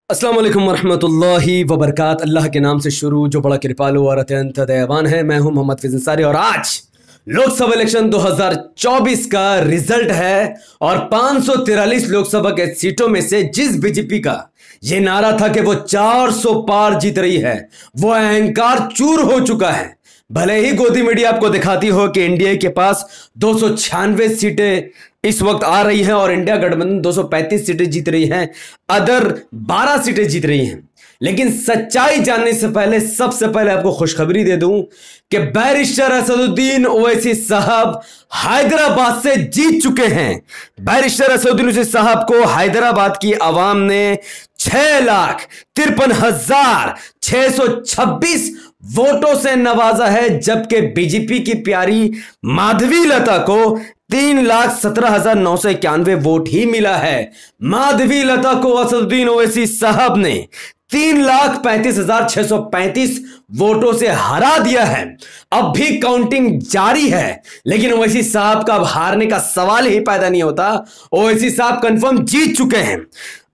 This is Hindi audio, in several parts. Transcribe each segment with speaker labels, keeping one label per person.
Speaker 1: अस्सलाम वालेकुम वरहमतुल्लाहि वबरकात। अल्लाह के नाम से शुरू जो बड़ा कृपालु और अत्यंत दयावान है। मैं हूं मोहम्मद फिज़ अंसारी और आज लोकसभा इलेक्शन 2024 का रिजल्ट है और 543 लोकसभा के सीटों में से जिस बीजेपी का ये नारा था कि वो 400 पार जीत रही है, वो अहंकार चूर हो चुका है। भले ही गोदी मीडिया आपको दिखाती हो कि एनडीए के पास 296 सीटें इस वक्त आ रही हैं और इंडिया गठबंधन 235 सीटें जीत रही हैं, अदर 12 सीटें जीत रही हैं, लेकिन सच्चाई जानने से पहले सबसे पहले आपको खुशखबरी दे दूं कि बैरिस्टर असदुद्दीन ओवैसी साहब हैदराबाद से जीत चुके हैं। बैरिस्टर असदुद्दीन ओवैसी साहब को हैदराबाद की आवाम ने 6,53,626 वोटों से नवाजा है, जबकि बीजेपी की प्यारी माधवी लता को 3,17,991 वोट ही मिला है। माधवी लता को असदुद्दीन ओवैसी साहब ने 3,35,635 वोटों से हरा दिया है। अब भी काउंटिंग जारी है, लेकिन ओवैसी साहब का अब हारने का सवाल ही पैदा नहीं होता। ओवैसी साहब कंफर्म जीत चुके हैं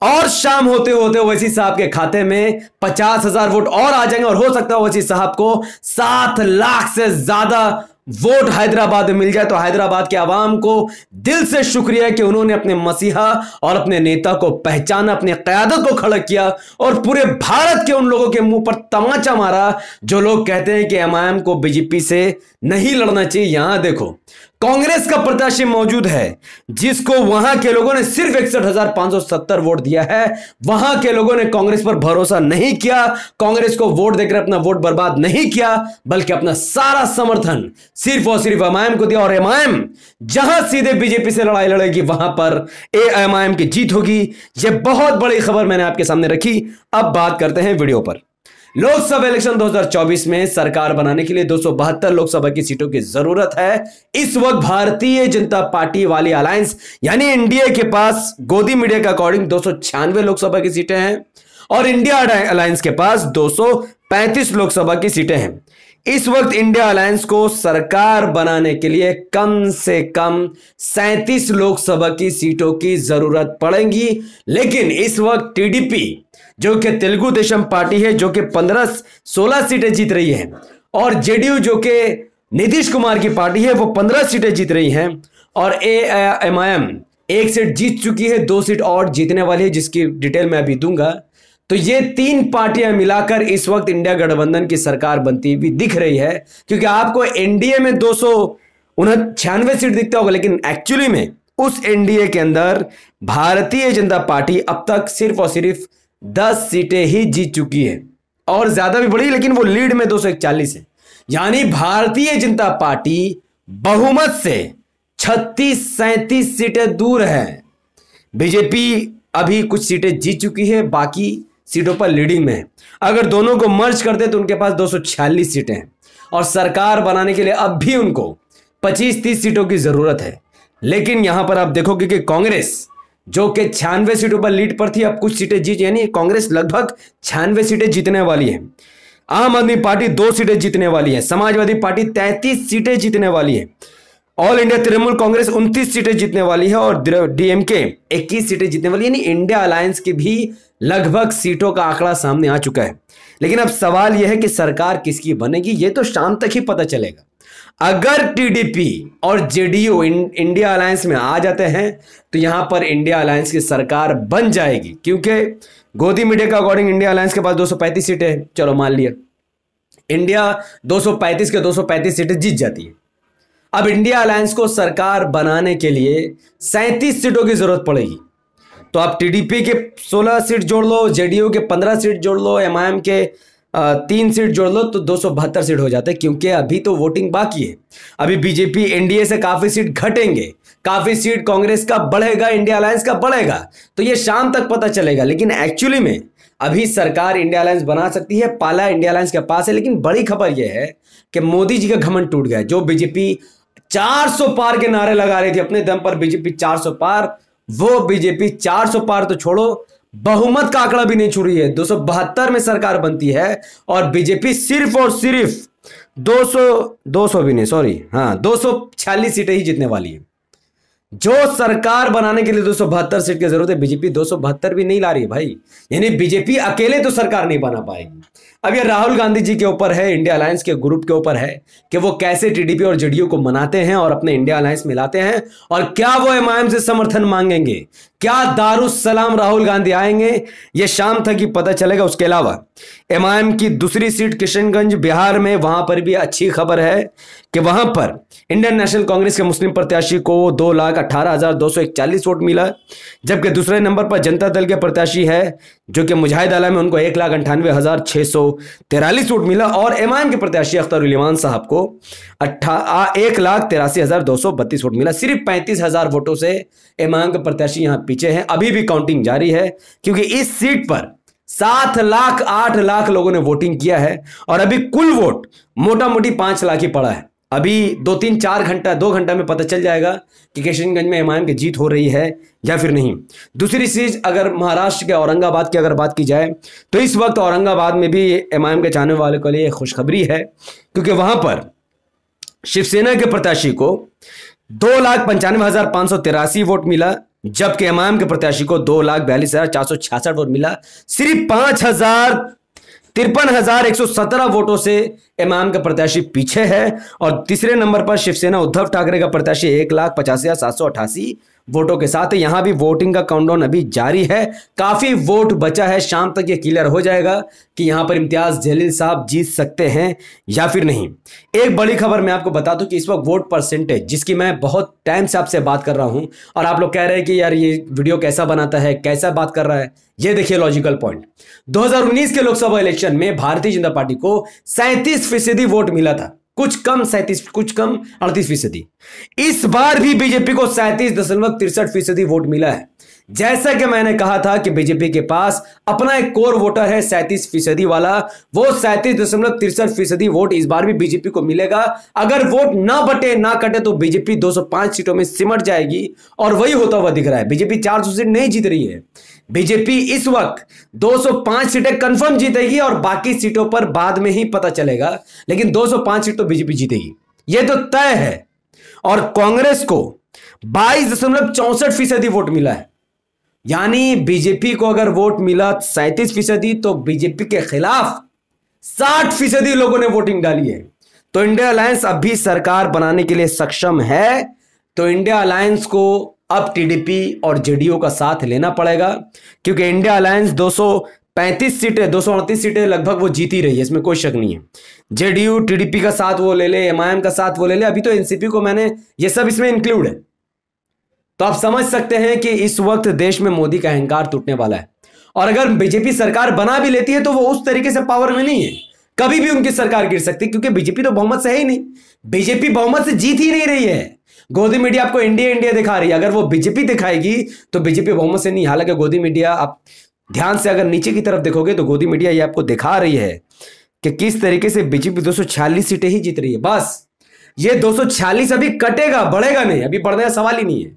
Speaker 1: और शाम होते होते ओवैसी साहब के खाते में 50,000 वोट और आ जाएंगे और हो सकता है ओवैसी साहब को 7 लाख से ज्यादा वोट हैदराबाद में मिल जाए। तो हैदराबाद के आवाम को दिल से शुक्रिया कि उन्होंने अपने मसीहा और अपने नेता को पहचाना, अपने क़यादत को खड़ा किया और पूरे भारत के उन लोगों के मुंह पर तमाचा मारा जो लोग कहते हैं कि एमआईएम को बीजेपी से नहीं लड़ना चाहिए। यहां देखो, कांग्रेस का प्रत्याशी मौजूद है जिसको वहां के लोगों ने सिर्फ 61,570 वोट दिया है। वहां के लोगों ने कांग्रेस पर भरोसा नहीं किया, कांग्रेस को वोट देकर अपना वोट बर्बाद नहीं किया, बल्कि अपना सारा समर्थन सिर्फ और सिर्फ एमआईएम को दिया। और एमआईएम जहां सीधे बीजेपी से लड़ाई लड़ेगी वहां पर एमआईएम की जीत होगी। यह बहुत बड़ी खबर मैंने आपके सामने रखी। अब बात करते हैं वीडियो पर। लोकसभा इलेक्शन 2024 में सरकार बनाने के लिए 272 लोकसभा की सीटों की जरूरत है। इस वक्त भारतीय जनता पार्टी वाली अलायंस यानी एनडीए के पास गोदी मीडिया के अकॉर्डिंग 296 लोकसभा की सीटें हैं और इंडिया अलायंस के पास 235 लोकसभा की सीटें हैं। इस वक्त इंडिया अलायंस को सरकार बनाने के लिए कम से कम 37 लोकसभा की सीटों की जरूरत पड़ेगी, लेकिन इस वक्त टीडीपी जो कि तेलुगु देशम पार्टी है जो कि 15-16 सीटें जीत रही है और जेडीयू जो कि नीतीश कुमार की पार्टी है वो 15 सीटें जीत रही हैं और एमआईएम 1 सीट जीत चुकी है, 2 सीट और जीतने वाली है जिसकी डिटेल मैं अभी दूंगा। तो ये 3 पार्टियां मिलाकर इस वक्त इंडिया गठबंधन की सरकार बनती हुई दिख रही है, क्योंकि आपको एनडीए में 296 सीट दिखता होगा, लेकिन एक्चुअली में उस एनडीए के अंदर भारतीय जनता पार्टी अब तक सिर्फ और सिर्फ 10 सीटें ही जीत चुकी है और ज्यादा भी बड़ी, लेकिन वो लीड में 241 है। यानी भारतीय जनता पार्टी बहुमत से 36-37 सीटें दूर है। बीजेपी अभी कुछ सीटें जीत चुकी है, बाकी सीटों पर लीडिंग में है। अगर दोनों को मर्ज करते तो उनके पास 246 सीटें हैं और सरकार बनाने के लिए अब भी उनको 25-30 सीटों की जरूरत है। लेकिन यहां पर आप देखोगे कि कांग्रेस जो कि 96 सीटों पर लीड पर थी, अब कुछ सीटें जीत, यानी कांग्रेस लगभग 96 सीटें जीतने वाली है। आम आदमी पार्टी 2 सीटें जीतने वाली है, समाजवादी पार्टी 33 सीटें जीतने वाली है, ऑल इंडिया तृणमूल कांग्रेस 29 सीटें जीतने वाली है और डीएमके 21 सीटें जीतने वाली है। यानी इंडिया अलायंस की भी लगभग सीटों का आंकड़ा सामने आ चुका है। लेकिन अब सवाल यह है कि सरकार किसकी बनेगी, यह तो शाम तक ही पता चलेगा। अगर टीडीपी और जेडीयू इंडिया अलायंस में आ जाते हैं तो यहां पर इंडिया अलायंस की सरकार बन जाएगी, क्योंकि गोदी मीडिया के अकॉर्डिंग इंडिया अलायंस के पास 235 सीटें हैं। चलो मान लिया इंडिया 235 के 235 सीटें जीत जाती है। अब इंडिया अलायंस को सरकार बनाने के लिए 37 सीटों की जरूरत पड़ेगी। तो आप टीडीपी के 16 सीट जोड़ लो, जेडीयू के 15 सीट जोड़ लो, एमआईएम के 3 सीट जोड़ लो, तो 272 सीट हो जाते हैं, क्योंकि अभी तो वोटिंग बाकी है। अभी बीजेपी एनडीए से काफी सीट घटेंगे, काफी सीट कांग्रेस का बढ़ेगा, इंडिया अलायंस का बढ़ेगा, तो ये शाम तक पता चलेगा। लेकिन एक्चुअली में अभी सरकार इंडिया अलायंस बना सकती है, पाला इंडिया अलायंस के पास है। लेकिन बड़ी खबर यह है कि मोदी जी का घमंड टूट गया। जो बीजेपी 400 पार के नारे लगा रही थी अपने दम पर, बीजेपी 400 पार, वो बीजेपी 400 पार तो छोड़ो, बहुमत का आंकड़ा भी नहीं छू रही है। 272 में सरकार बनती है और बीजेपी सिर्फ और सिर्फ 246 सीटें ही जीतने वाली है। जो सरकार बनाने के लिए 272 सीट की जरूरत है, बीजेपी 272 भी नहीं ला रही है भाई। यानी बीजेपी अकेले तो सरकार नहीं बना पाएगी। अब ये राहुल गांधी जी के ऊपर है, इंडिया अलायंस के ग्रुप के ऊपर है कि वो कैसे टीडीपी और जेडीयू को मनाते हैं और अपने इंडिया अलायंस में लाते हैं, और क्या वो एमआईएम से समर्थन मांगेंगे, क्या दारुस्सलाम राहुल गांधी आएंगे, ये शाम तक ही पता चलेगा। उसके अलावा एमआईएम की दूसरी सीट किशनगंज बिहार में, वहां पर भी अच्छी खबर है कि वहां पर इंडियन नेशनल कांग्रेस के मुस्लिम प्रत्याशी को 2,18,241 वोट मिला, जबकि दूसरे नंबर पर जनता दल के प्रत्याशी है जो कि मुजाहिद आलम है, उनको 1,98,643 वोट मिला, और एमआईएम के प्रत्याशी अख्तरुल इमान साहब को 1,83,232 वोट मिला। सिर्फ 35,000 वोटों से एमआईएम के प्रत्याशी यहां पीछे हैं। अभी भी काउंटिंग जारी है क्योंकि इस सीट पर 7 लाख 8 लाख लोगों ने वोटिंग किया है और अभी कुल वोट मोटा मोटी 5 लाख ही पड़ा है। अभी 2 घंटा में पता चल जाएगा कि किशनगंज में एमआईएम की जीत हो रही है या फिर नहीं। दूसरी चीज, अगर महाराष्ट्र के औरंगाबाद की अगर बात की जाए तो इस वक्त औरंगाबाद में भी एमआईएम के चाहने वालों के लिए खुशखबरी है, क्योंकि वहां पर शिवसेना के प्रत्याशी को 2,95,583 वोट मिला, जबकि एमआईएम के प्रत्याशी को 2,42,466 वोट मिला। सिर्फ 53,117 वोटों से एमआईएम का प्रत्याशी पीछे है, और तीसरे नंबर पर शिवसेना उद्धव ठाकरे का प्रत्याशी 1,85,788 वोटों के साथ है। यहां भी वोटिंग का काउंटडाउन अभी जारी है, काफी वोट बचा है। शाम तक ये क्लियर हो जाएगा कि यहां पर इम्तियाज जलील साहब जीत सकते हैं या फिर नहीं। एक बड़ी खबर मैं आपको बता दूं कि इस वक्त वोट परसेंटेज, जिसकी मैं बहुत टाइम से आपसे बात कर रहा हूं और आप लोग कह रहे हैं कि यार ये वीडियो कैसा बनाता है, कैसा बात कर रहा है, ये देखिए लॉजिकल पॉइंट। 2019 के लोकसभा इलेक्शन में भारतीय जनता पार्टी को 37% वोट मिला था, कुछ कम 37, कुछ कम 38%। इस बार भी बीजेपी को 37.63% वोट मिला है। जैसा कि मैंने कहा था कि बीजेपी के पास अपना एक कोर वोटर है 37% वाला, वो 37.63% वोट इस बार भी बीजेपी को मिलेगा। अगर वोट ना बटे ना कटे तो बीजेपी 205 सीटों में सिमट जाएगी, और वही होता हुआ दिख रहा है। बीजेपी 400 सीट नहीं जीत रही है, बीजेपी इस वक्त 205 सीटें कंफर्म जीतेगी और बाकी सीटों पर बाद में ही पता चलेगा, लेकिन 205 सीट तो बीजेपी जीतेगी, यह तो तय है। और कांग्रेस को 22.64% वोट मिला है, यानी बीजेपी को अगर वोट मिला 37%, तो बीजेपी के खिलाफ 60% लोगों ने वोटिंग डाली है। तो इंडिया अलायंस अब भी सरकार बनाने के लिए सक्षम है। तो इंडिया अलायंस को अब टीडीपी और जेडीयू का साथ लेना पड़ेगा, क्योंकि इंडिया अलायंस 235 सीटें, 238 सीटें लगभग वो जीती रही है, इसमें कोई शक नहीं है। जेडीयू टीडीपी का साथ वो ले ले, एमआईएम का साथ वो ले ले, अभी तो एनसीपी को मैंने, ये सब इसमें इंक्लूड है। तो आप समझ सकते हैं कि इस वक्त देश में मोदी का अहंकार टूटने वाला है, और अगर बीजेपी सरकार बना भी लेती है तो वो उस तरीके से पावर में नहीं है, कभी भी उनकी सरकार गिर सकती है, क्योंकि बीजेपी तो बहुमत से है ही नहीं, बीजेपी बहुमत से जीत ही नहीं रही है। गोदी मीडिया आपको इंडिया इंडिया दिखा रही है, अगर वो बीजेपी दिखाएगी तो बीजेपी बहुमत से नहीं। हालांकि गोदी मीडिया, आप ध्यान से अगर नीचे की तरफ देखोगे तो गोदी मीडिया ये आपको दिखा रही है कि किस तरीके से बीजेपी 246 सीटें ही जीत रही है। बस ये 246 अभी कटेगा, बढ़ेगा नहीं, अभी बढ़ने का सवाल ही नहीं है।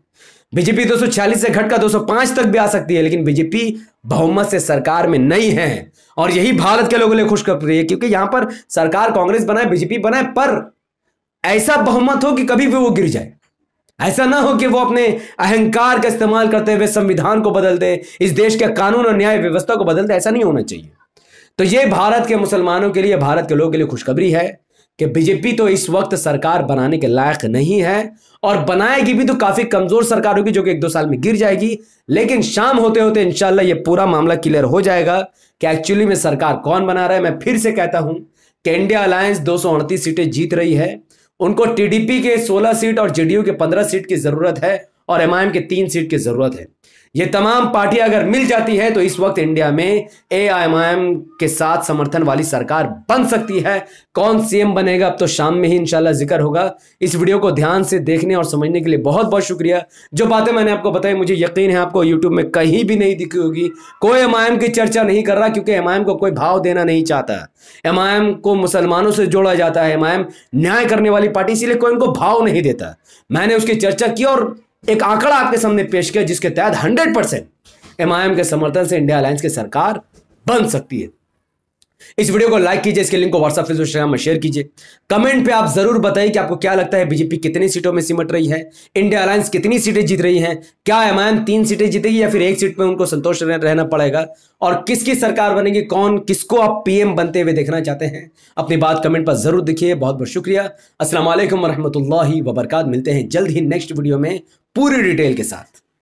Speaker 1: बीजेपी 246 से घटकर 205 तक भी आ सकती है, लेकिन बीजेपी बहुमत से सरकार में नहीं है, और यही भारत के लोगों के लिए खुशखबरी है, क्योंकि यहां पर सरकार कांग्रेस बनाए, बीजेपी बनाए, पर ऐसा बहुमत हो कि कभी भी वो गिर जाए। ऐसा ना हो कि वो अपने अहंकार का इस्तेमाल करते हुए संविधान को बदल दे, इस देश के कानून और न्याय व्यवस्था को बदल दे, ऐसा नहीं होना चाहिए। तो ये भारत के मुसलमानों के लिए, भारत के लोगों के लिए खुशखबरी है कि बीजेपी तो इस वक्त सरकार बनाने के लायक नहीं है, और बनाएगी भी तो काफी कमजोर सरकार होगी जो कि 1-2 साल में गिर जाएगी। लेकिन शाम होते होते इंशाल्लाह ये पूरा मामला क्लियर हो जाएगा कि एक्चुअली में सरकार कौन बना रहा है। मैं फिर से कहता हूं कि इंडिया अलायंस 238 सीटें जीत रही है, उनको टीडीपी के 16 सीट और जेडीयू के 15 सीट की जरूरत है, और एमआईएम के 3 सीट की जरूरत है। ये तमाम पार्टियां अगर मिल जाती है तो इस वक्त इंडिया में एआईएमआईएम के साथ समर्थन वाली सरकार बन सकती है। कौन सीएम बनेगा अब तो शाम में ही इंशाल्लाह जिक्र होगा। इस वीडियो को ध्यान से देखने और समझने के लिए बहुत बहुत शुक्रिया। जो बातें मैंने आपको बताई मुझे यकीन है आपको यूट्यूब में कहीं भी नहीं दिखी होगी। कोई एमआईएम की चर्चा नहीं कर रहा, क्योंकि एमआईएम को कोई भाव देना नहीं चाहता। एमआईएम को मुसलमानों से जोड़ा जाता है, एमआईएम न्याय करने वाली पार्टी, इसीलिए कोई इनको भाव नहीं देता। मैंने उसकी चर्चा की और एक आंकड़ा आपके सामने पेश किया जिसके तहत 100% एमआईएम के समर्थन से इंडिया अलायंस की सरकार बन सकती है। इस वीडियो को लाइक कीजिए, इसके लिंक को व्हाट्सएप फेसबुक इंस्टाग्राम में शेयर कीजिए। कमेंट पे आप जरूर बताइए कि आपको क्या लगता है बीजेपी कितनी सीटों में सिमट रही है, इंडिया अलायंस कितनी सीटें जीत रही है, क्या एमआईएम 3 सीटें जीतेगी या फिर 1 सीट में उनको संतोष रहना पड़ेगा, और किसकी सरकार बनेगी, कौन किसको आप पीएम बनते हुए देखना चाहते हैं। अपनी बात कमेंट पर जरूर दिखिए। बहुत बहुत शुक्रिया। अस्सलाम वालेकुम रहमतुल्लाहि व बरकात। मिलते हैं जल्द ही नेक्स्ट वीडियो में पूरी डिटेल के साथ।